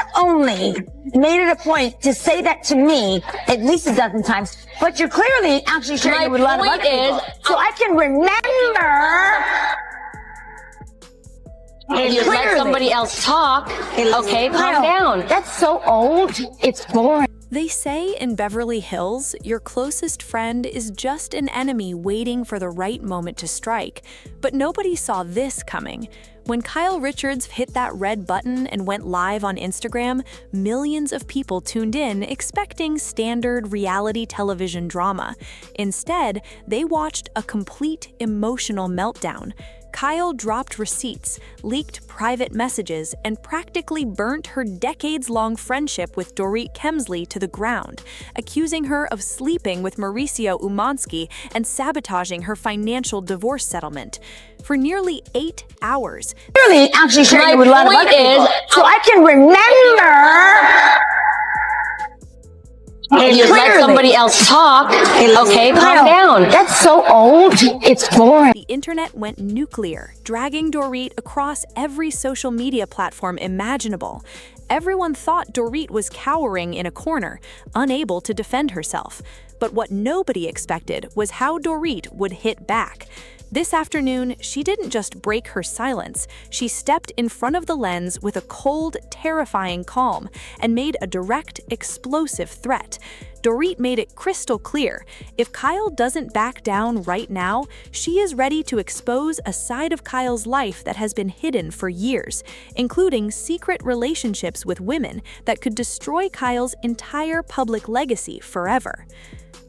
not only made it a point to say that to me at least a dozen times, but you're clearly actually sharing it with a lot of other people. So I can remember. You let somebody else talk. Okay, calm down. That's so old. It's boring. They say in Beverly Hills, your closest friend is just an enemy waiting for the right moment to strike. But nobody saw this coming. When Kyle Richards hit that red button and went live on Instagram, millions of people tuned in expecting standard reality television drama. Instead, they watched a complete emotional meltdown. Kyle dropped receipts, leaked private messages, and practically burnt her decades-long friendship with Dorit Kemsley to the ground, accusing her of sleeping with Mauricio Umansky and sabotaging her financial divorce settlement. For nearly 8 hours, Clearly actually sharing it with a lot of other people. So I can remember. You let somebody else talk. Okay, calm down. That's so old. It's boring. the internet went nuclear, dragging Dorit across every social media platform imaginable. Everyone thought Dorit was cowering in a corner, unable to defend herself. But what nobody expected was how Dorit would hit back. This afternoon, she didn't just break her silence, she stepped in front of the lens with a cold, terrifying calm and made a direct, explosive threat. Dorit made it crystal clear, if Kyle doesn't back down right now, she is ready to expose a side of Kyle's life that has been hidden for years, including secret relationships with women that could destroy Kyle's entire public legacy forever.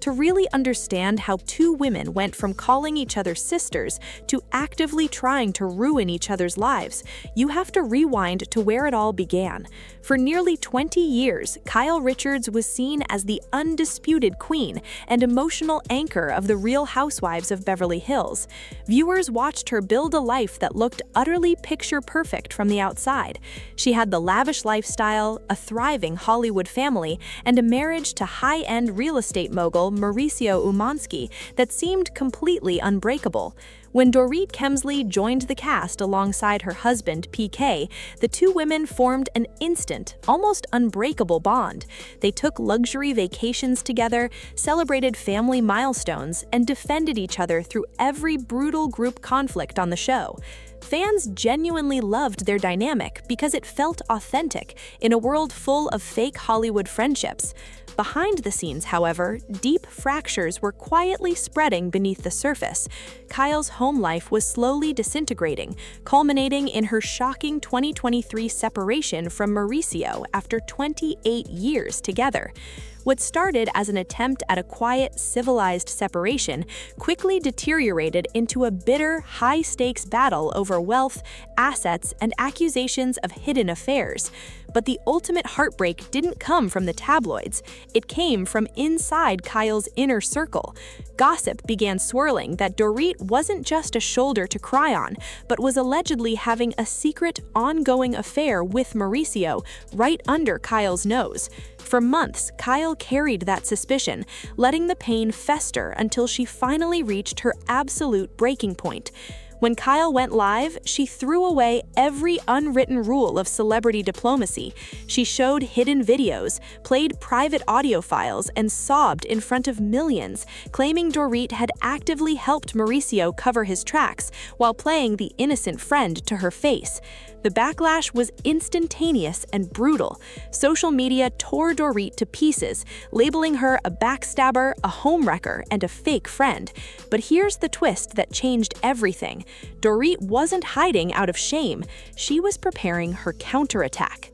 To really understand how two women went from calling each other sisters to actively trying to ruin each other's lives, you have to rewind to where it all began. For nearly 20 years, Kyle Richards was seen as the undisputed queen and emotional anchor of the Real Housewives of Beverly Hills. Viewers watched her build a life that looked utterly picture-perfect from the outside. She had the lavish lifestyle, a thriving Hollywood family, and a marriage to high-end real estate mogul Mauricio Umansky that seemed completely unbreakable. When Dorit Kemsley joined the cast alongside her husband, PK, the two women formed an instant, almost unbreakable bond. They took luxury vacations together, celebrated family milestones, and defended each other through every brutal group conflict on the show. Fans genuinely loved their dynamic because it felt authentic in a world full of fake Hollywood friendships. Behind the scenes, however, deep fractures were quietly spreading beneath the surface. Kyle's home life was slowly disintegrating, culminating in her shocking 2023 separation from Mauricio after 28 years together. What started as an attempt at a quiet, civilized separation quickly deteriorated into a bitter, high-stakes battle over wealth, assets, and accusations of hidden affairs. But the ultimate heartbreak didn't come from the tabloids. It came from inside Kyle's inner circle. Gossip began swirling that Dorit wasn't just a shoulder to cry on, but was allegedly having a secret, ongoing affair with Mauricio right under Kyle's nose. For months, Kyle carried that suspicion, letting the pain fester until she finally reached her absolute breaking point. When Kyle went live, she threw away every unwritten rule of celebrity diplomacy. She showed hidden videos, played private audio files, and sobbed in front of millions, claiming Dorit had actively helped Mauricio cover his tracks while playing the innocent friend to her face. The backlash was instantaneous and brutal. Social media tore Dorit to pieces, labeling her a backstabber, a homewrecker, and a fake friend. But here's the twist that changed everything. Dorit wasn't hiding out of shame. She was preparing her counterattack.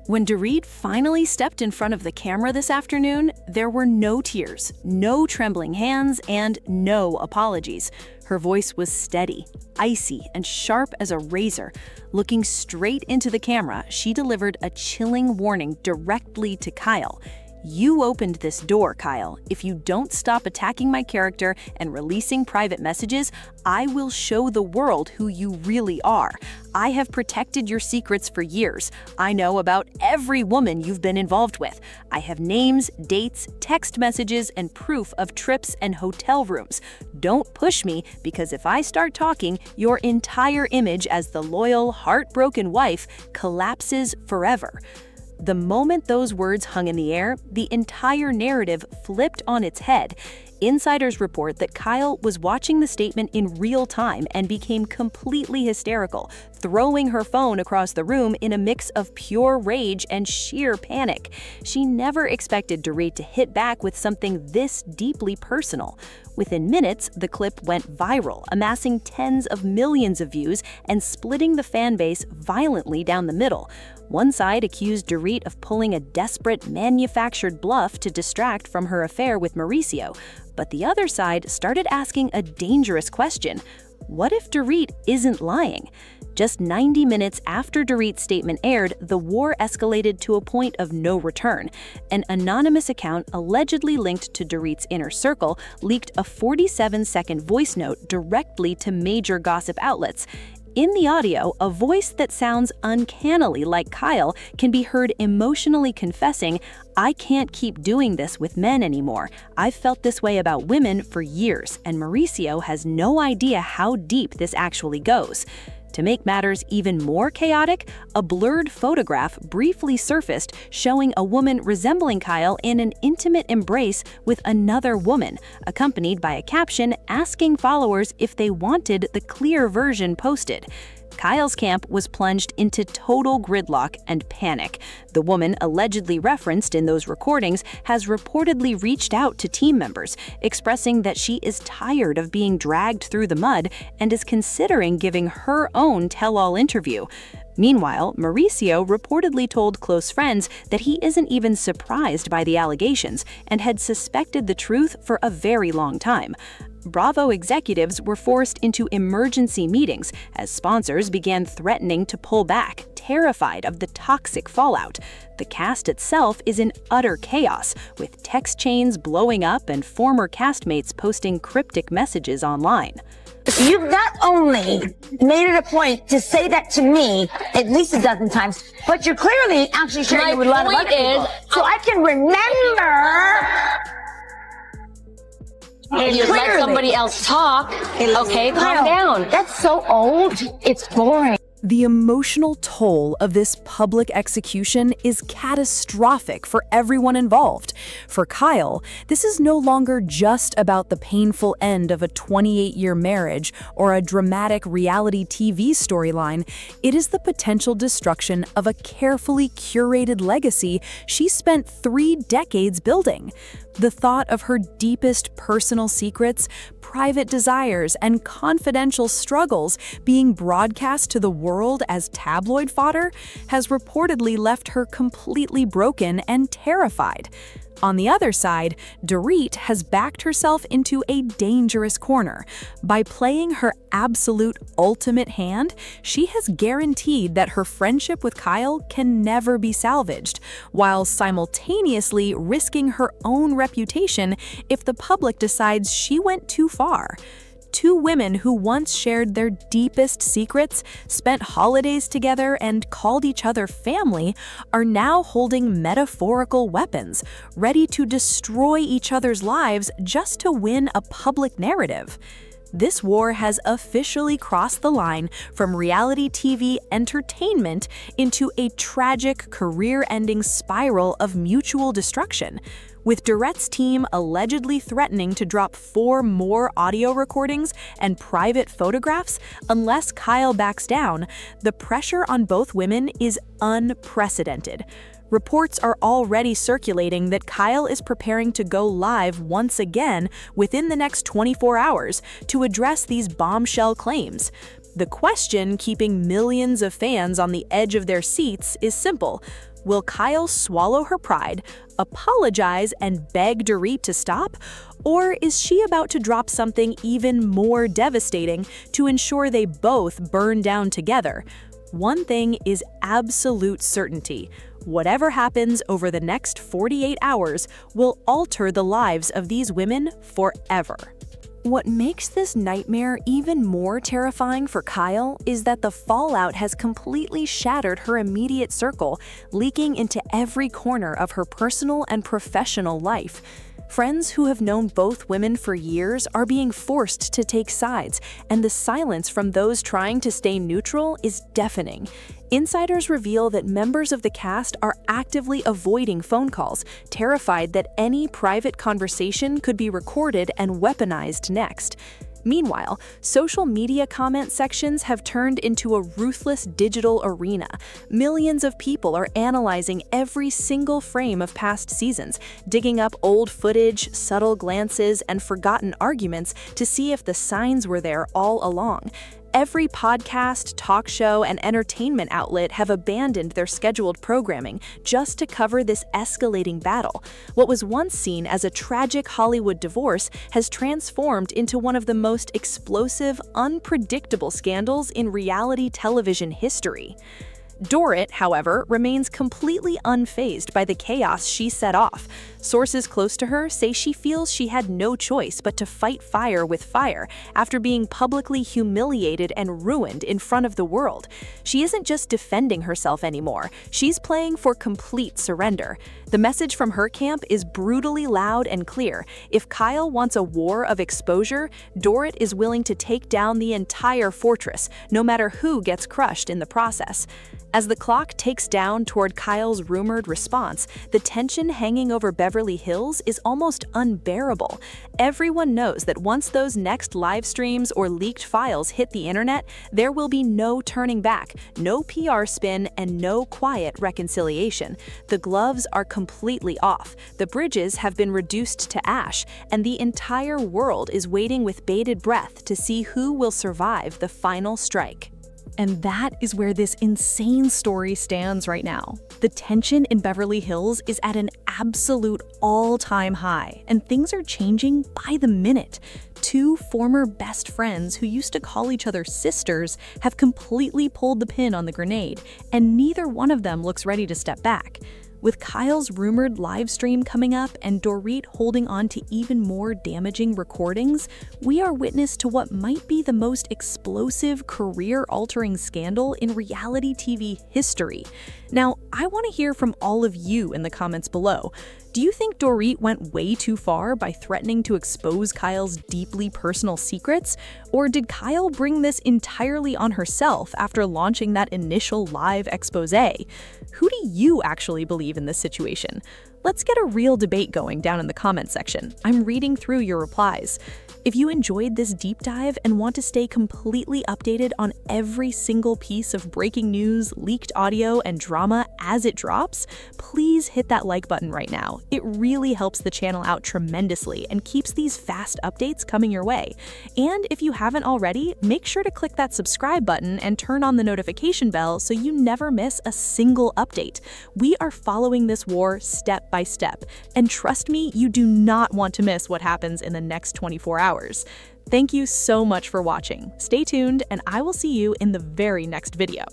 When Dorit finally stepped in front of the camera this afternoon, there were no tears, no trembling hands, and no apologies. Her voice was steady, icy, and sharp as a razor. Looking straight into the camera, she delivered a chilling warning directly to Kyle. You opened this door, Kyle. If you don't stop attacking my character and releasing private messages, I will show the world who you really are. I have protected your secrets for years. I know about every woman you've been involved with. I have names, dates, text messages, and proof of trips and hotel rooms. Don't push me, because if I start talking, your entire image as the loyal, heartbroken wife collapses forever. The moment those words hung in the air, the entire narrative flipped on its head. Insiders report that Kyle was watching the statement in real time and became completely hysterical, throwing her phone across the room in a mix of pure rage and sheer panic. She never expected Dorit to hit back with something this deeply personal. Within minutes, the clip went viral, amassing tens of millions of views and splitting the fan base violently down the middle. One side accused Dorit of pulling a desperate, manufactured bluff to distract from her affair with Mauricio, but the other side started asking a dangerous question. What if Dorit isn't lying? Just 90 minutes after Dorit's statement aired, the war escalated to a point of no return. An anonymous account allegedly linked to Dorit's inner circle leaked a 47-second voice note directly to major gossip outlets. In the audio, a voice that sounds uncannily like Kyle can be heard emotionally confessing, "I can't keep doing this with men anymore. I've felt this way about women for years, and Mauricio has no idea how deep this actually goes." To make matters even more chaotic, a blurred photograph briefly surfaced showing a woman resembling Kyle in an intimate embrace with another woman, accompanied by a caption asking followers if they wanted the clear version posted. Kyle's camp was plunged into total gridlock and panic. The woman allegedly referenced in those recordings has reportedly reached out to team members, expressing that she is tired of being dragged through the mud and is considering giving her own tell-all interview. Meanwhile, Mauricio reportedly told close friends that he isn't even surprised by the allegations and had suspected the truth for a very long time. Bravo executives were forced into emergency meetings as sponsors began threatening to pull back, terrified of the toxic fallout. The cast itself is in utter chaos, with text chains blowing up and former castmates posting cryptic messages online. You've not only made it a point to say that to me at least a dozen times, but you're clearly actually sharing it with a lot of other people. So I can remember. You let somebody else talk. Okay, calm down. That's so old. It's boring. The emotional toll of this public execution is catastrophic for everyone involved. For Kyle, this is no longer just about the painful end of a 28-year marriage or a dramatic reality TV storyline. It is the potential destruction of a carefully curated legacy she spent 3 decades building. The thought of her deepest personal secrets, private desires, and confidential struggles being broadcast to the world as tabloid fodder has reportedly left her completely broken and terrified. On the other side, Dorit has backed herself into a dangerous corner. By playing her absolute ultimate hand, she has guaranteed that her friendship with Kyle can never be salvaged, while simultaneously risking her own reputation if the public decides she went too far. 2 women who once shared their deepest secrets, spent holidays together, and called each other family, are now holding metaphorical weapons, ready to destroy each other's lives just to win a public narrative. This war has officially crossed the line from reality TV entertainment into a tragic, career-ending spiral of mutual destruction. With Dorit's team allegedly threatening to drop 4 more audio recordings and private photographs unless Kyle backs down, the pressure on both women is unprecedented. Reports are already circulating that Kyle is preparing to go live once again within the next 24 hours to address these bombshell claims. The question keeping millions of fans on the edge of their seats is simple. Will Kyle swallow her pride, apologize, and beg Dorit to stop? Or is she about to drop something even more devastating to ensure they both burn down together? One thing is absolute certainty. Whatever happens over the next 48 hours will alter the lives of these women forever. What makes this nightmare even more terrifying for Kyle is that the fallout has completely shattered her immediate circle, leaking into every corner of her personal and professional life. Friends who have known both women for years are being forced to take sides, and the silence from those trying to stay neutral is deafening. Insiders reveal that members of the cast are actively avoiding phone calls, terrified that any private conversation could be recorded and weaponized next. Meanwhile, social media comment sections have turned into a ruthless digital arena. Millions of people are analyzing every single frame of past seasons, digging up old footage, subtle glances, and forgotten arguments to see if the signs were there all along. Every podcast, talk show, and entertainment outlet have abandoned their scheduled programming just to cover this escalating battle. What was once seen as a tragic Hollywood divorce has transformed into one of the most explosive, unpredictable scandals in reality television history. Dorit, however, remains completely unfazed by the chaos she set off. Sources close to her say she feels she had no choice but to fight fire with fire after being publicly humiliated and ruined in front of the world. She isn't just defending herself anymore, she's playing for complete surrender. The message from her camp is brutally loud and clear. If Kyle wants a war of exposure, Dorit is willing to take down the entire fortress, no matter who gets crushed in the process. As the clock ticks down toward Kyle's rumored response, the tension hanging over Beverly Hills is almost unbearable. Everyone knows that once those next live streams or leaked files hit the internet, there will be no turning back, no PR spin, and no quiet reconciliation. The gloves are completely off, the bridges have been reduced to ash, and the entire world is waiting with bated breath to see who will survive the final strike. And that is where this insane story stands right now. The tension in Beverly Hills is at an absolute all-time high, and things are changing by the minute. Two former best friends who used to call each other sisters have completely pulled the pin on the grenade, and neither one of them looks ready to step back. With Kyle's rumored live stream coming up and Dorit holding on to even more damaging recordings, we are witness to what might be the most explosive, career-altering scandal in reality TV history. Now, I want to hear from all of you in the comments below. Do you think Dorit went way too far by threatening to expose Kyle's deeply personal secrets? Or did Kyle bring this entirely on herself after launching that initial live exposé? Who do you actually believe in this situation? Let's get a real debate going down in the comment section. I'm reading through your replies. If you enjoyed this deep dive and want to stay completely updated on every single piece of breaking news, leaked audio, and drama as it drops, please hit that like button right now. It really helps the channel out tremendously and keeps these fast updates coming your way. And if you haven't already, make sure to click that subscribe button and turn on the notification bell so you never miss a single update. We are following this war step by step, and trust me, you do not want to miss what happens in the next 24 hours. Thank you so much for watching. Stay tuned, and I will see you in the very next video.